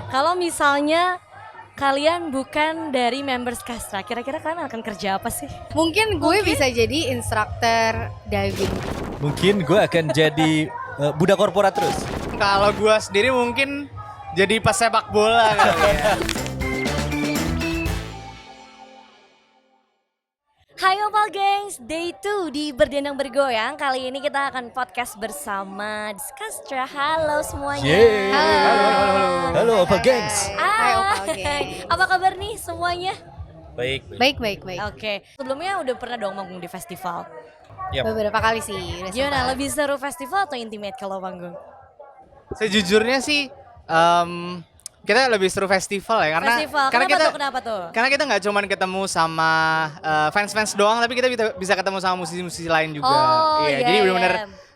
Kalau misalnya kalian bukan dari members Kastra, kira-kira kalian akan kerja apa sih? Mungkin gue bisa jadi instruktur diving. Mungkin gue akan jadi budak korporat terus. Kalau gue sendiri mungkin jadi pesepak bola kali ya. Hai Opal Gengs, Day 2 di Berdendang Bergoyang. Kali ini kita akan podcast bersama Kastra. Halo semuanya. Yeay. Halo Opal Gengs. Hai Opal Gengs. Apa kabar nih semuanya? Baik. Baik. Oke, sebelumnya udah pernah dong manggung di festival. Yap. Beberapa kali sih. udah Gimana, sempat. lebih seru festival atau intimate kalau manggung? Sejujurnya sih kita lebih seru festival ya karena Festival, kenapa tuh? Karena kita nggak cuman ketemu sama fans-fans doang, tapi kita bisa ketemu sama musisi-musisi lain juga. Oh, iya, jadi benar-benar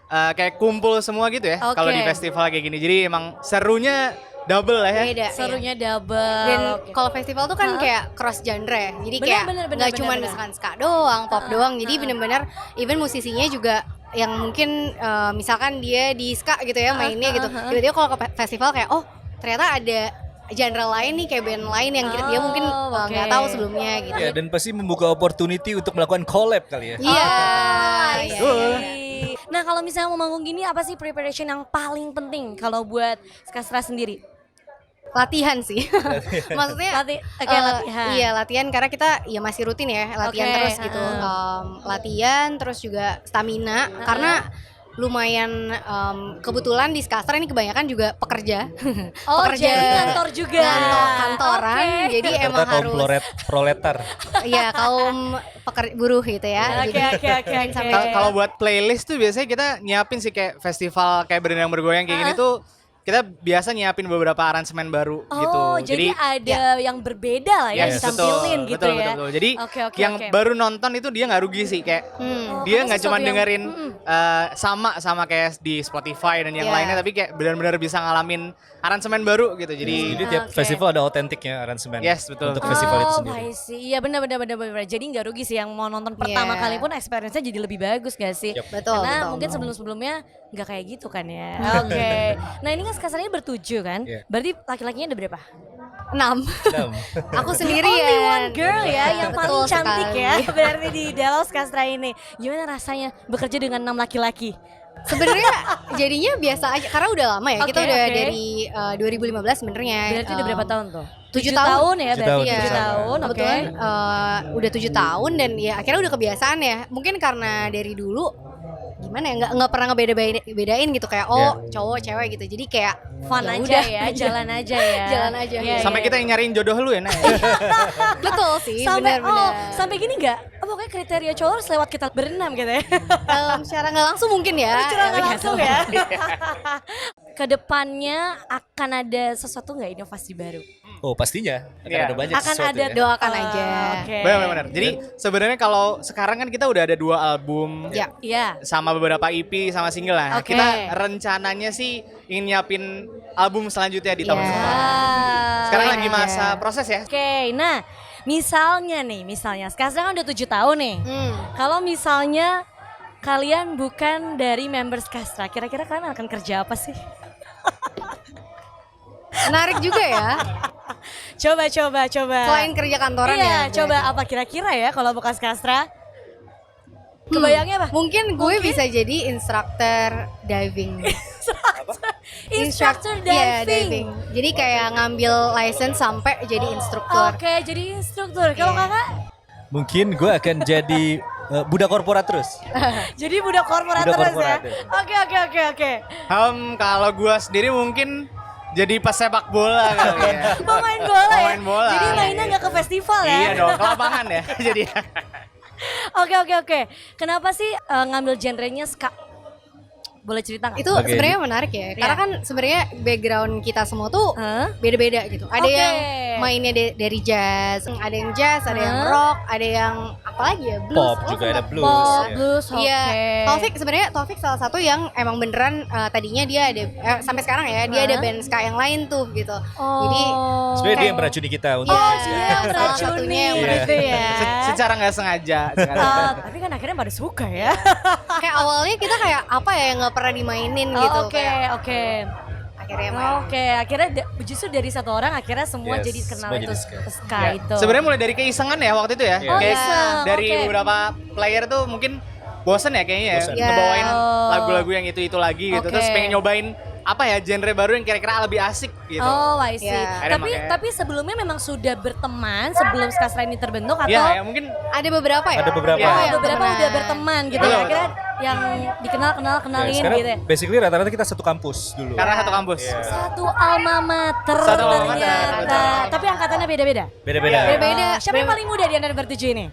iya. kayak kumpul semua gitu ya Oke. kalau di festival kayak gini. Jadi emang serunya double lah ya. Beda. Serunya iya. double. Dan Oke. kalau festival tuh kan Hah? kayak cross genre ya. Jadi Bener, kayak bener, nggak cuma bener. misalkan ska doang, pop doang. Jadi bener-bener even musisinya juga yang mungkin misalkan dia di ska gitu ya mainnya gitu. Tiba-tiba kalau ke festival kayak oh ternyata ada genre lain nih kayak band lain yang dia mungkin nggak oke. tahu sebelumnya gitu. Ya, dan pasti membuka opportunity untuk melakukan collab kali ya. Iya. I iya, see. iya. Nah kalau misalnya mau manggung gini apa sih preparation yang paling penting kalau buat Kastra sendiri? Latihan sih. Maksudnya Latihan. Iya, latihan karena kita ya masih rutin ya, latihan Oke, terus gitu. Latihan terus juga stamina karena lumayan kebetulan di Skastra ini kebanyakan juga pekerja. Oh pekerja jadi kantor juga. kantoran. Oke. Jadi Serta emang kaum harus proletar. iya kaum buruh gitu ya. Oke, Jadi oke. sampai Kalau buat playlist tuh biasanya kita nyiapin sih kayak festival kayak Berdendang Bergoyang kayak gini tuh kita biasa nyiapin beberapa aransemen baru gitu. Oh jadi ada yang berbeda lah ya Yes, ditampilin gitu betul, ya. betul. Jadi Oke. yang baru nonton itu dia nggak rugi sih kayak dia karena nggak cuma sesuatu yang- dengerin sama kayak di Spotify dan yang Yeah. lainnya, tapi kayak benar-benar bisa ngalamin aransemen baru gitu. Jadi Jadi tiap Oke. festival ada otentiknya aransemen. Yes, betul. Untuk festival itu Oh, sendiri. I see. Iya benar. Jadi nggak rugi sih yang mau nonton pertama Iya. kali pun experience-nya jadi lebih bagus gak sih? Yap. Betul, Karena betul. mungkin sebelum-sebelumnya nggak kayak gitu kan ya. Oke. Nah ini kan kasarnya bertujuh kan? Iya. Berarti laki-lakinya ada berapa? 6. Aku sendirian. Only one girl ya yang paling Betul cantik sekali. ya. Berarti di Delos Kastra ini. Gimana rasanya bekerja dengan 6 laki-laki? Sebenarnya jadinya biasa aja karena udah lama ya. Kita Oke, udah oke. dari 2015 sebenarnya. Berarti udah berapa tahun tuh? 7 tahun ya 7 berarti tahun, ya. 7 7 tahun, oke. Kebetulan udah 7 tahun dan ya akhirnya udah kebiasaan ya. Mungkin karena dari dulu gimana ya nggak pernah ngebedain gitu kayak cowok cewek gitu. Jadi kayak Fun ya aja udah, ya, jalan aja ya. Jalan aja. Iya, sampai iya. kita yang nyariin jodoh lu ya, Nay. Betul sih sampai benar-benar. sampai gini nggak? Oh, pokoknya kriteria cowok harus lewat kita berenam gitu ya. Secara nggak langsung mungkin ya. Secara nggak Ya, langsung ya. Kedepannya akan ada sesuatu nggak inovasi baru? Oh pastinya akan Iya. ada banyak Akan sesuatu ada ya. Doakan aja. Oke. Benar-benar. Jadi sebenarnya kalau sekarang kan kita udah ada 2 album. Ya. Iya. Sama beberapa EP sama single lah. Oke. Kita rencananya sih ingin nyiapin album selanjutnya di tahun Iya. depan. Ah, Sekarang Keren lagi aja. masa proses ya. Oke, nah misalnya sekarang kan udah 7 tahun nih. Kalau misalnya kalian bukan dari members Kastra, kira-kira kalian akan kerja apa sih? Menarik juga ya. Coba. Selain kerja kantoran Iya, ya. coba apa kira-kira ya kalau bekas Kastra? Kebayangnya apa? Mungkin gue bisa jadi instruktur diving. Instructor Iya, diving. Jadi kayak ngambil license sampai jadi instruktur. Oke, jadi instruktur. Kalau Iya. kakak? Mungkin gue akan jadi budak korporat terus. Jadi budak korporat Budak terus ya? korporat, ya. Oke. Kalau gua sendiri mungkin jadi pesepak bola kali ya. Pemain bola ya? Pemain bola. Jadi mainnya nggak ke festival ya? Iya dong, ke lapangan ya. Jadi Oke. Kenapa sih ngambil genrenya ska? Boleh cerita nggak? Itu Oke. sebenarnya menarik ya. Karena kan sebenarnya background kita semua tuh Hah? beda-beda gitu. Ada Oke. yang mainnya dari jazz, ada yang jazz, ada yang Hah? rock, ada yang apalagi ya blues. Pop Oh, juga ada sempat blues. Pop, ya. blues, oke. Iya, Taufik sebenarnya Taufik salah satu yang emang beneran tadinya dia ada sampai sekarang ya dia ada Hah? band ska yang lain tuh gitu. Oh. Jadi Sebenarnya dia kayak- yang meracuni kita untuk Oh, main dia ska. yang Salah meracuni satunya yang gitu ya. secara nggak sengaja. Tapi kan akhirnya pada suka ya. kayak awalnya kita kayak apa ya yang nggak pernah dimainin gitu. Oke. Kayak akhirnya main. Oke, akhirnya justru dari satu orang akhirnya semua Yes, jadi kenal semua itu jadi Ska. Ska Ya, itu. sebenarnya mulai dari keisengan ya waktu itu ya. Oh, Kayak iseng, dari oke. beberapa player tuh mungkin bosen ya kayaknya ya. Bosen. Ngebawain Oh. lagu-lagu yang itu lagi gitu. Oke. Terus pengen nyobain apa ya genre baru yang kira-kira lebih asik gitu. Oh, I see. Ya. Akhirnya Tapi makanya- tapi sebelumnya memang sudah berteman sebelum Skastra ini terbentuk atau Ya, ya mungkin Ada beberapa ya? Ada beberapa. Oh, yang beberapa temenan. udah berteman gitu Betul, ya. betul. Akhirnya yang kenalin sekarang gitu ya. basically rata-rata kita satu kampus dulu. karena satu kampus. Iya. Satu alma mater Satu alma mater, ternyata. betul. Tapi angkatannya beda-beda. Beda-beda. Iya. Berbeda. Siapa yang paling muda di antara bertujuh ini?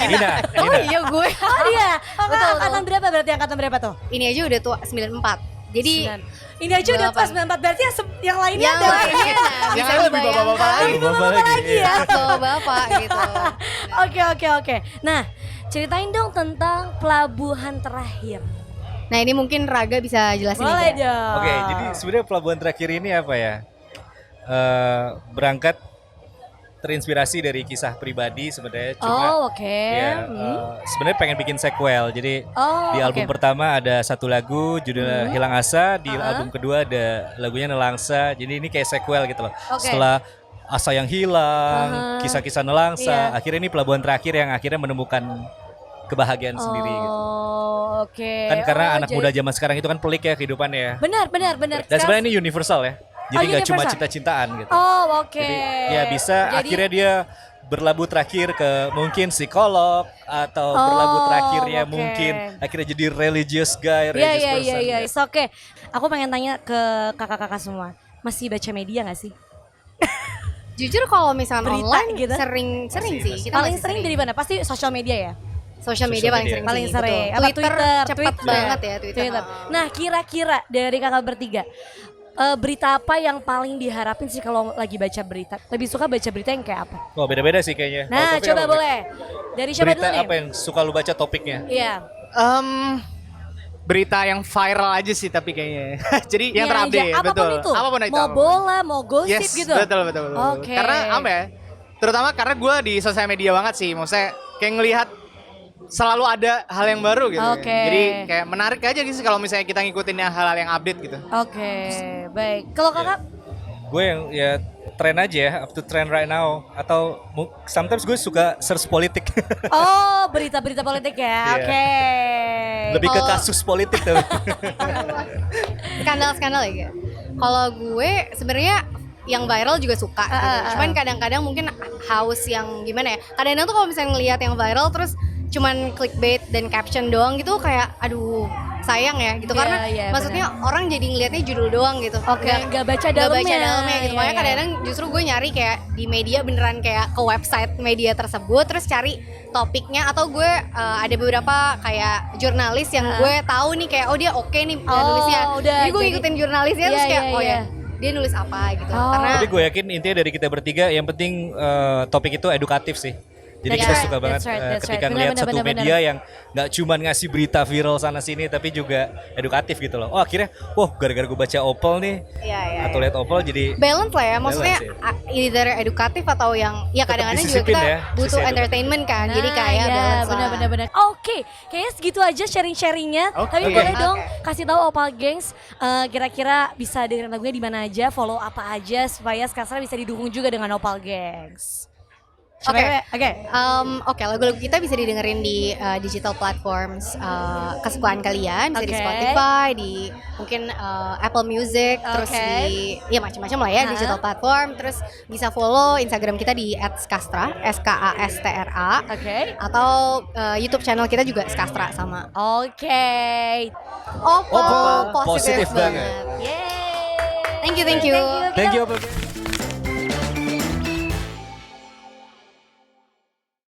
Nina. Oh iya gue. Oh dia. Betul, Angkatan berapa berarti angkatan berapa tuh? Ini aja udah tua 94. Jadi Ini aja udah pas 94 berarti yang lainnya yang ada. lainnya Yang bisa lain lebih bapak-bapak dibayangkan. lagi. Lebih bapak lagi ya. Atau bapak gitu. Oke. Nah, ceritain dong tentang pelabuhan terakhir. Nah ini mungkin Raga bisa jelasin Boleh nih, Kak. dong. Oke, jadi sebenarnya pelabuhan terakhir ini apa ya? Berangkat terinspirasi dari kisah pribadi sebenarnya. Oh, oke. Ya, sebenarnya pengen bikin sequel. Jadi Oh, di album oke. pertama ada satu lagu judulnya Hilang Asa, di album kedua ada lagunya Nelangsa. Jadi ini kayak sequel gitu loh. Oke. Setelah Asa yang hilang, kisah-kisah Nelangsa, Iya. akhirnya ini pelabuhan terakhir yang akhirnya menemukan kebahagiaan sendiri gitu. Oh, oke. Kan karena Oh, anak muda zaman sekarang itu kan pelik ya kehidupannya ya. Benar. Dan sebenarnya ini universal ya. Jadi nggak cuma universal. cinta-cintaan gitu. Oh, oke. Jadi ya bisa Jadi- akhirnya dia berlabuh terakhir ke mungkin psikolog atau berlabuh terakhirnya oke. mungkin akhirnya jadi religious guy, Iya, religious iya, person. iya. gitu. Oke. Aku pengen tanya ke kakak-kakak semua. Masih baca media gak sih? Jujur kalau misalnya Berita online gitu? sering Masih. sih. Kita Paling masih sering dari mana? Pasti sosial media ya? Sosial media Sosial paling media. sering Paling sih, sering. betul. Apa Twitter? Cepet Twitter banget ya Twitter. Nah, kira-kira dari kakak bertiga, berita apa yang paling diharapin sih kalau lagi baca berita? Lebih suka baca berita yang kayak apa? Oh beda-beda sih kayaknya. Nah, Kalau Taufik coba apa, boleh. Dari siapa Berita dulu nih? apa yang suka lu baca topiknya? Iya. Berita yang viral aja sih tapi kayaknya. Jadi yang Iya, terupdate, iya, apapun betul. itu. Apapun itu. Mau apapun. bola, mau gosip Yes, gitu. betul. Oke. Karena apa ya? Terutama karena gue di sosial media banget sih. Maksudnya kayak ngelihat selalu ada hal yang baru gitu. Oke. Jadi kayak menarik aja gitu sih kalau misalnya kita ngikutin yang hal-hal yang update gitu. Oke, baik. Kalau kakak? Gue yang ya tren aja ya, up to trend right now. Atau sometimes gue suka search politik. Oh, berita-berita politik ya. Iya. Oke. Lebih ke Kalau- kasus politik tuh. Skandal ya. Kak? Kalau gue sebenarnya yang viral juga suka gitu. Cuman kadang-kadang mungkin haus yang gimana ya. Kadang-kadang tuh kalau misalnya ngelihat yang viral terus cuman clickbait dan caption doang gitu kayak aduh sayang ya gitu Iya, karena iya, maksudnya orang jadi ngelihatnya judul doang gitu. Oke, nggak baca nggak dalamnya. baca dalamnya gitu. Iya, Makanya iya. kadang-kadang justru gue nyari kayak di media beneran kayak ke website media tersebut terus cari topiknya atau gue ada beberapa kayak jurnalis yang gue tahu nih kayak oh dia oke nih nulisnya. udah, Jadi gue jadi- ngikutin jurnalisnya terus Iya, kayak iya, oh iya. ya dia nulis apa gitu. Oh. Karena Tapi gue yakin intinya dari kita bertiga yang penting topik itu edukatif sih. Jadi That's kita right, suka banget that's right, that's ketika right. ngelihat Benar, satu benar, media yang nggak cuma ngasih berita viral sana sini tapi juga edukatif gitu loh. Oh akhirnya, wah gara-gara gue baca Opel nih iya. atau lihat Opel jadi Balance lah ya, maksudnya Balance, either edukatif atau yang ya Tetap kadang-kadang juga disisipin kita ya, butuh sisi entertainment kan, jadi kayak ya, balance lah. benar. Oke, kayaknya segitu aja sharing-sharingnya. Oke. Tapi boleh Oke. dong kasih tahu Opal Gengs kira-kira bisa dengerin lagunya di mana aja, follow apa aja supaya Skastra bisa didukung juga dengan Opal Gengs. Oke. Oke. Oke, lagu-lagu kita bisa didengerin di digital platforms kesukaan kalian, bisa di Oke. Spotify, di mungkin Apple Music, terus Oke. di ya macam-macam lah ya digital platform, terus bisa follow Instagram kita di @skastra, SKASTRA, Oke. atau YouTube channel kita juga Skastra sama. Oke. Opal, Opal, positif positif banget. Yeay. Thank you. thank you Opel.